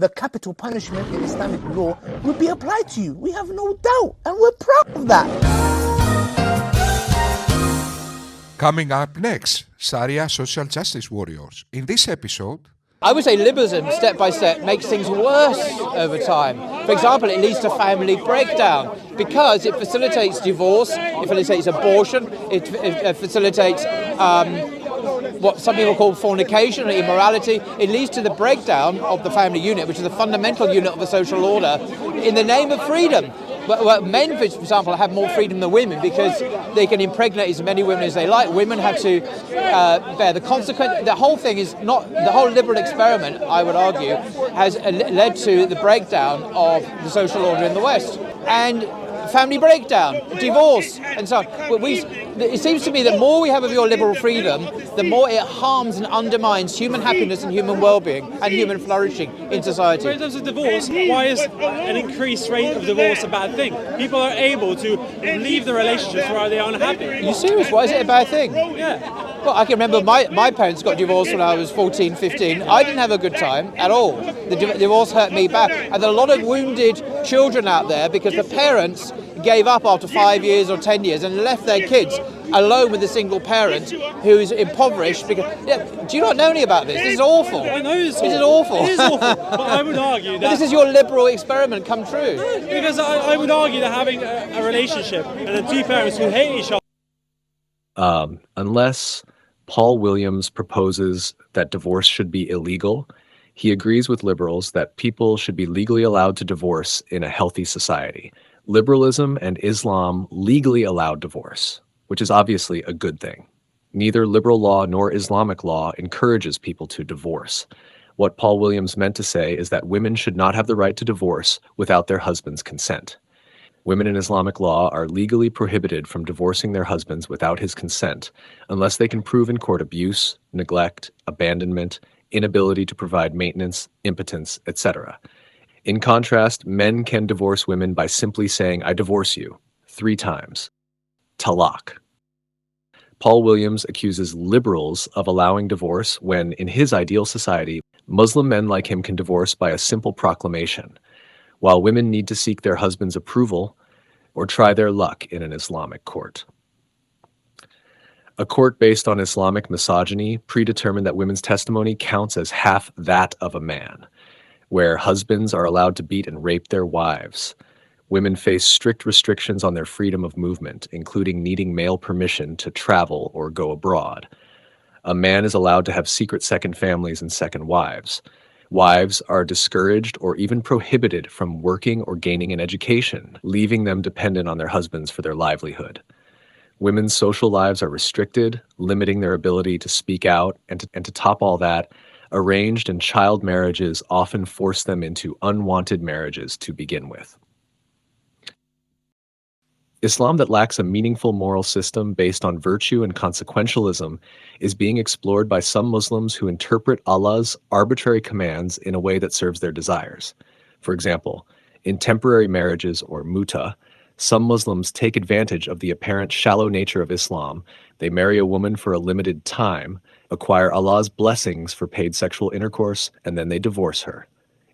the capital punishment in Islamic law would be applied to you. We have no doubt, and we're proud of that. Coming up next, Sharia social justice warriors. In this episode, I would say liberalism, step by step, makes things worse over time. For example, it leads to family breakdown because it facilitates divorce, it facilitates abortion, it facilitates what some people call fornication or immorality. It leads to the breakdown of the family unit, which is the fundamental unit of the social order, in the name of freedom. Well, men, for example, have more freedom than women because they can impregnate as many women as they like. Women have to bear the consequence. The whole thing is not, the whole liberal experiment, I would argue, has led to the breakdown of the social order in the West. And family breakdown, divorce, and so on. It seems to me that the more we have of your liberal freedom, the more it harms and undermines human happiness and human well-being and human flourishing in society. In terms of divorce, why is an increased rate of divorce a bad thing? People are able to leave the relationships where they are unhappy. Are you serious? Why is it a bad thing? Yeah. Well, I can remember my parents got divorced when I was 14, 15. I didn't have a good time at all. The divorce hurt me bad. And there are a lot of wounded children out there because the parents gave up after 5 years or 10 years and left their kids alone with a single parent who is impoverished. Because, do you not know any about this? This is awful. I know this is awful. It is awful. But I would argue that this is your liberal experiment come true. Because I would argue that having a relationship and the two parents who hate each other. Unless Paul Williams proposes that divorce should be illegal, he agrees with liberals that people should be legally allowed to divorce in a healthy society. Liberalism and Islam legally allow divorce, which is obviously a good thing. Neither liberal law nor Islamic law encourages people to divorce. What Paul Williams meant to say is that women should not have the right to divorce without their husband's consent. Women in Islamic law are legally prohibited from divorcing their husbands without his consent unless they can prove in court abuse, neglect, abandonment, inability to provide maintenance, impotence, etc. In contrast, men can divorce women by simply saying, "I divorce you," 3 times. Talaq. Paul Williams accuses liberals of allowing divorce when, in his ideal society, Muslim men like him can divorce by a simple proclamation, while women need to seek their husband's approval or try their luck in an Islamic court. A court based on Islamic misogyny predetermined that women's testimony counts as half that of a man, where husbands are allowed to beat and rape their wives. Women face strict restrictions on their freedom of movement, including needing male permission to travel or go abroad. A man is allowed to have secret second families and second wives. Wives are discouraged or even prohibited from working or gaining an education, leaving them dependent on their husbands for their livelihood. Women's social lives are restricted, limiting their ability to speak out, and to top all that, arranged and child marriages often force them into unwanted marriages to begin with. Islam that lacks a meaningful moral system based on virtue and consequentialism is being explored by some Muslims who interpret Allah's arbitrary commands in a way that serves their desires. For example, in temporary marriages or muta, some Muslims take advantage of the apparent shallow nature of Islam. They marry a woman for a limited time, acquire Allah's blessings for paid sexual intercourse, and then they divorce her.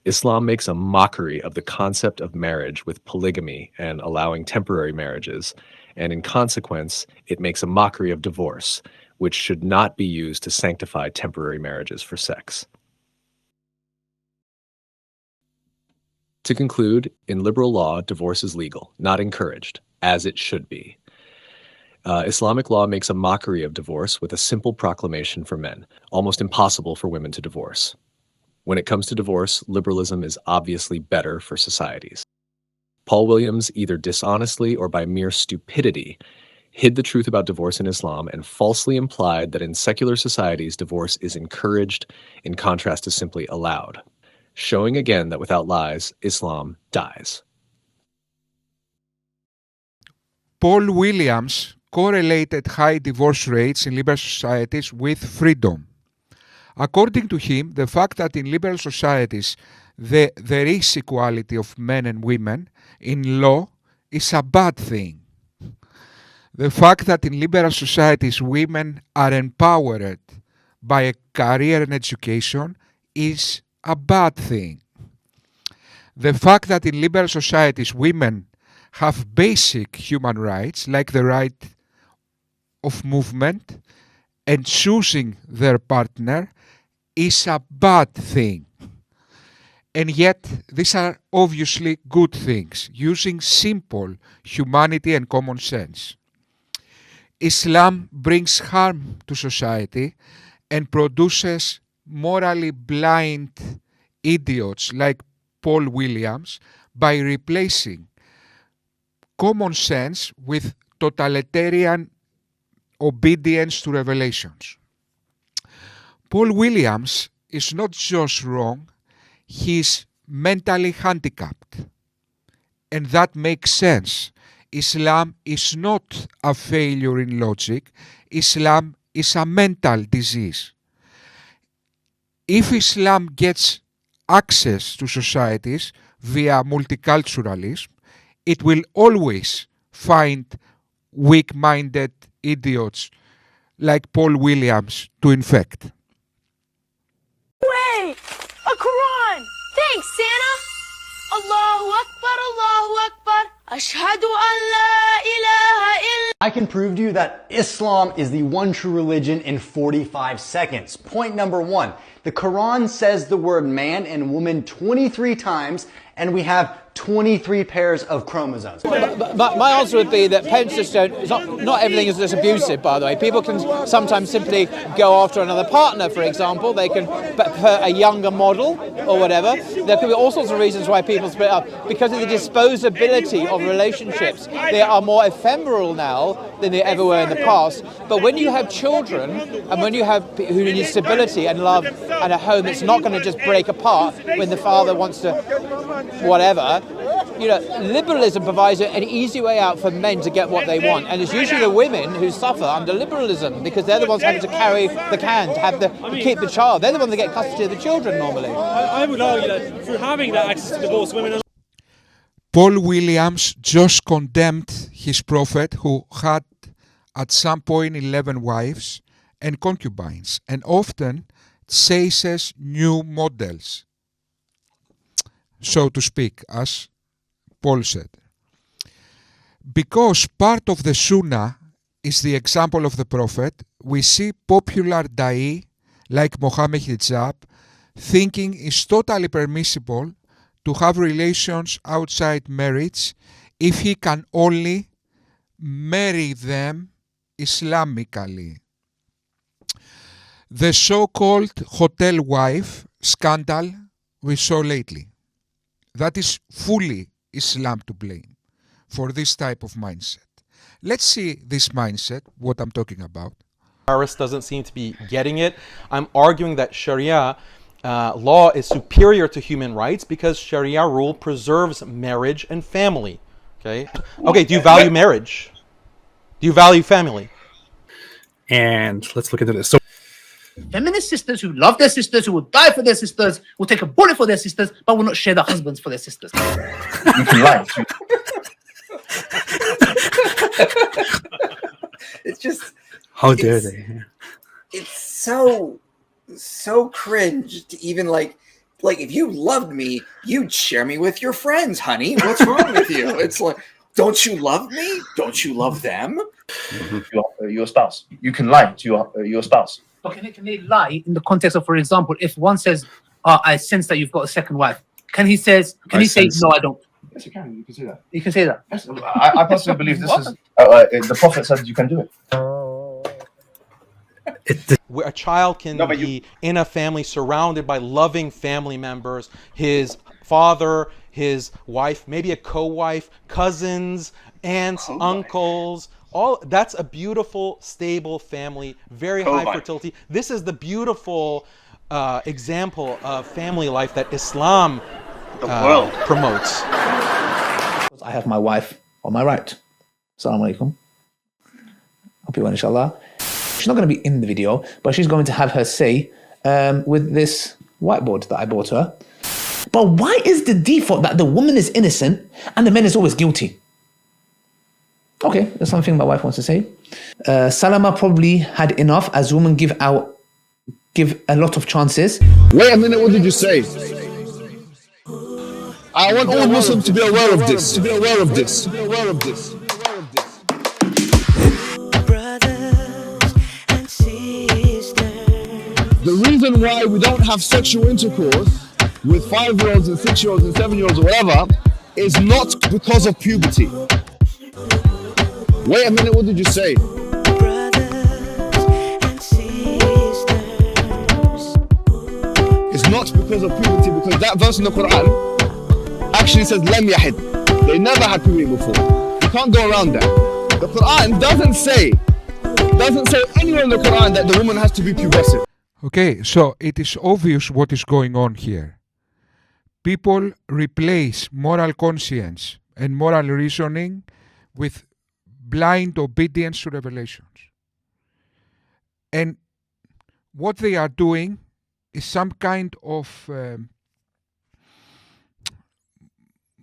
Islam makes a mockery of the concept of marriage with polygamy and allowing temporary marriages, and in consequence, it makes a mockery of divorce, which should not be used to sanctify temporary marriages for sex. To conclude, in liberal law, divorce is legal, not encouraged, as it should be. Islamic law makes a mockery of divorce with a simple proclamation for men, almost impossible for women to divorce. When it comes to divorce, liberalism is obviously better for societies. Paul Williams, either dishonestly or by mere stupidity, hid the truth about divorce in Islam and falsely implied that in secular societies divorce is encouraged in contrast to simply allowed, showing again that without lies, Islam dies. Paul Williams correlated high divorce rates in liberal societies with freedom. According to him, the fact that in liberal societies there is equality of men and women in law is a bad thing. The fact that in liberal societies women are empowered by a career and education is a bad thing. The fact that in liberal societies women have basic human rights, like the right of movement and choosing their partner, is a bad thing. And yet, these are obviously good things, using simple humanity and common sense. Islam brings harm to society and produces morally blind idiots like Paul Williams by replacing common sense with totalitarian obedience to revelations. Paul Williams is not just wrong, he is mentally handicapped. And that makes sense. Islam is not a failure in logic. Islam is a mental disease. If Islam gets access to societies via multiculturalism, it will always find weak-minded idiots like Paul Williams to infect. Wait! A Quran! Thanks, Santa! Allahu Akbar, Allahu Akbar, Ashhadu an la ilaha illa. I can prove to you that Islam is the one true religion in 45 seconds. Point number one, the Quran says the word man and woman 23 times, and we have 23 pairs of chromosomes. But my answer would be that parents just don't, not everything is just abusive, by the way. People can sometimes simply go after another partner, for example. They can prefer a younger model or whatever. There could be all sorts of reasons why people split up. Because of the disposability of relationships, they are more ephemeral now than they ever were in the past. But when you have children, and when you have who need stability and love and a home that's not going to just break apart when the father wants to whatever, you know, liberalism provides an easy way out for men to get what they want, and it's usually the women who suffer under liberalism because they're the ones having to carry the can, to have to keep the child. They're the ones that get custody of the children normally. I would argue that through having that access to divorce, women are... Paul Williams just condemned his prophet, who had at some point 11 wives and concubines, and often chases new models, so to speak, as Paul said. Because part of the Sunnah is the example of the Prophet, we see popular da'i like Mohammed Hijab thinking it's totally permissible to have relations outside marriage if he can only marry them Islamically. The so-called hotel wife scandal we saw lately. That is fully Islam to blame for this type of mindset. Let's see this mindset, what I'm talking about. Harris doesn't seem to be getting it. I'm arguing that Sharia law is superior to human rights because Sharia rule preserves marriage and family. Okay, do you value marriage? Do you value family? And let's look into this. So, Feminist sisters who love their sisters, who will die for their sisters, will take a bullet for their sisters, but will not share their husbands for their sisters. You can lie. It's just... How dare they? It's so cringe to even like if you loved me, you'd share me with your friends, honey. What's wrong with you? It's like, don't you love me? Don't you love them? Your spouse. You can lie to your spouse. But can they lie in the context of, for example, if one says, I sense that you've got a second wife, can he say, no, I don't? Yes, you can. You can say that. You can say that? Yes, I personally believe this is... the Prophet said you can do it. Where a child can be in a family surrounded by loving family members, his father, his wife, maybe a co-wife, cousins, aunts, uncles, all that's a beautiful, stable family, very high fertility. This is the beautiful example of family life that Islam promotes. I have my wife on my right. Assalamu alaikum. Hope you well, inshallah. She's not going to be in the video, but she's going to have her say with this whiteboard that I bought her. But why is the default that the woman is innocent and the man is always guilty? Okay, that's something my wife wants to say. Salama probably had enough as women give a lot of chances. Wait a minute, what did you say? I want all Muslims to be aware of this. To be aware of this. To be aware of this. The reason why we don't have sexual intercourse with 5-year-olds and 6-year-olds and 7-year-olds or whatever is not because of puberty. Wait a minute, what did you say? It's not because of puberty, because that verse in the Quran actually says lam yahid. They never had puberty before. You can't go around that. The Quran doesn't say anywhere in the Quran that the woman has to be pubescent. Okay, so it is obvious what is going on here. People replace moral conscience and moral reasoning with blind obedience to revelations. And what they are doing is some kind of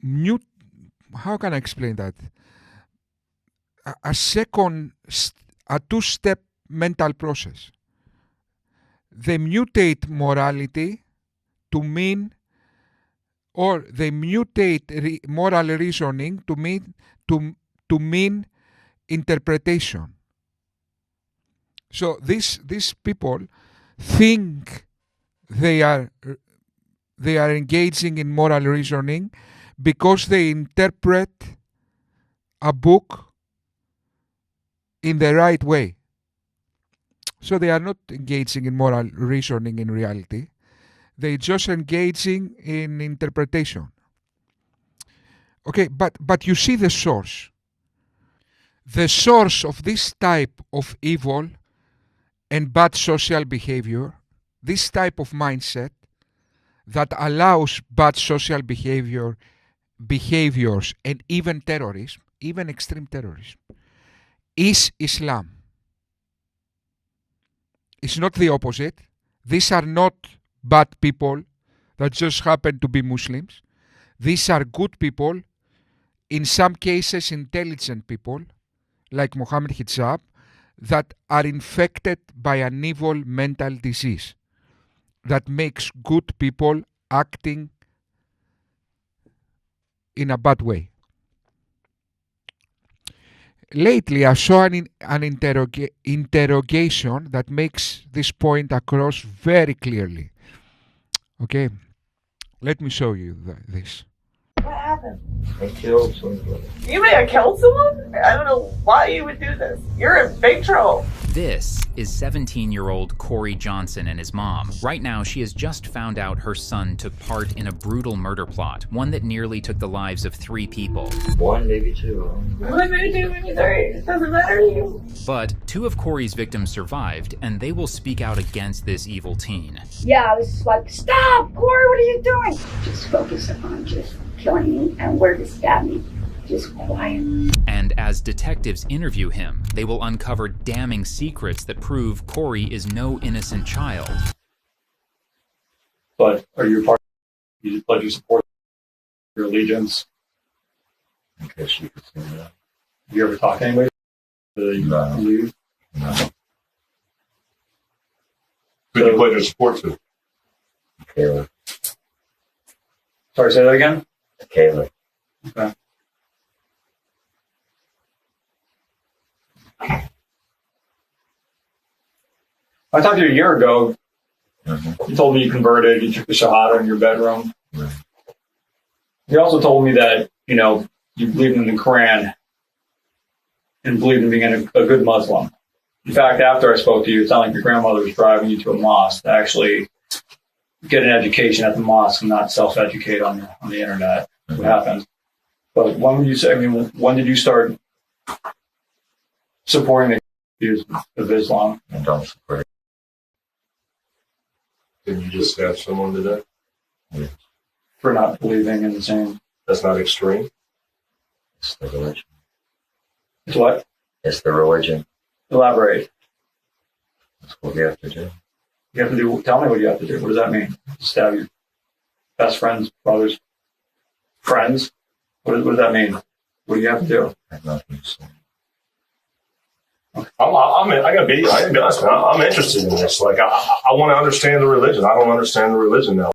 new, how can I explain that? A two-step mental process. They mutate morality to mean, or they mutate moral reasoning to mean interpretation. So these people think they are engaging in moral reasoning because they interpret a book in the right way. So they are not engaging in moral reasoning in reality. They're just engaging in interpretation. Okay, but you see the source. The source of this type of evil and bad social behavior, this type of mindset that allows bad social behaviors and even terrorism, even extreme terrorism, is Islam. It's not the opposite. These are not bad people that just happen to be Muslims. These are good people, in some cases intelligent people, like Mohammed Hijab, that are infected by an evil mental disease that makes good people acting in a bad way. Lately, I saw an interrogation that makes this point across very clearly. Okay, let me show you this. What happened? I killed someone. You may have killed someone? I don't know why you would do this. You're in big trouble. This is 17-year-old Corey Johnson and his mom. Right now, she has just found out her son took part in a brutal murder plot, one that nearly took the lives of 3 people. 1, maybe 2. What maybe 2, maybe 3? It doesn't matter to you. But 2 of Corey's victims survived, and they will speak out against this evil teen. Yeah, I was like, stop, Corey, what are you doing? Just focus on just killing me and where to stab me. Just quiet. And as detectives interview him, they will uncover damning secrets that prove Corey is no innocent child. But are you part? You pledge your support, your allegiance? I guess you could say that. Do you ever talk to anybody? Do you believe? No. Who do you pledge your support to? Kayla. Sorry, say that again? Kayla. Okay. I talked to you a year ago. You told me you converted, you took the Shahada in your bedroom. You also told me that, you believed in the Quran and believed in being a good Muslim. In fact, after I spoke to you, it sounded like your grandmother was driving you to a mosque to actually get an education at the mosque and not self-educate on the internet. What happened? But when did you start supporting the views of Islam? I don't support it. Did you just stab someone today? Yes. For not believing in the same. That's not extreme. It's the religion. It's what? It's the religion. Elaborate. That's what you have to do. You have to do. Tell me what you have to do. What does that mean? Stab your best friends, brothers, friends. What does that mean? What do you have to do? I have nothing to say. I gotta be honest, man. I'm interested in this. Like, I want to understand the religion. I don't understand the religion now.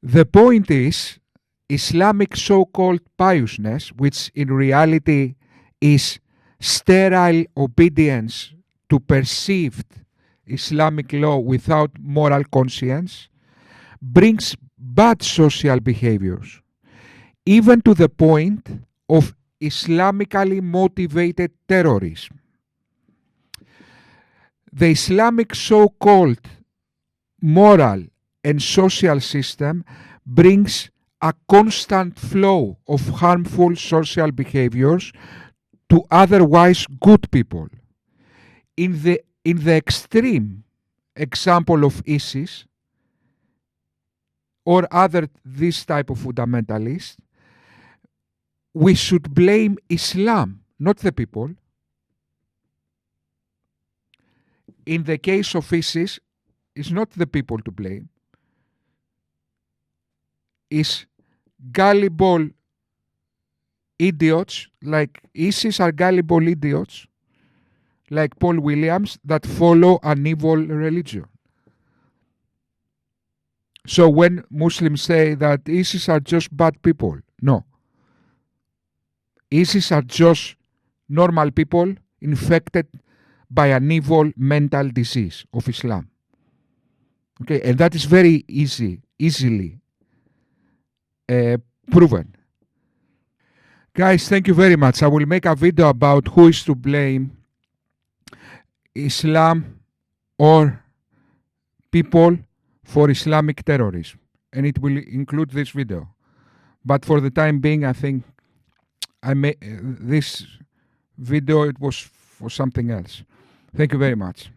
The point is, Islamic so-called piousness, which in reality is sterile obedience to perceived Islamic law without moral conscience, brings bad social behaviors, even to the point of Islamically motivated terrorism. The Islamic so-called moral and social system brings a constant flow of harmful social behaviors to otherwise good people. In the extreme example of ISIS or other this type of fundamentalists, we should blame Islam, not the people. In the case of ISIS, it's not the people to blame. It's gullible idiots, like ISIS are gullible idiots, like Paul Williams, that follow an evil religion. So when Muslims say that ISIS are just bad people, no. ISIS are just normal people infected by an evil mental disease of Islam. Okay, and that is very easily proven. Guys, thank you very much. I will make a video about who is to blame, Islam or people, for Islamic terrorism. And it will include this video. But for the time being, I think this video, it was for something else. Thank you very much.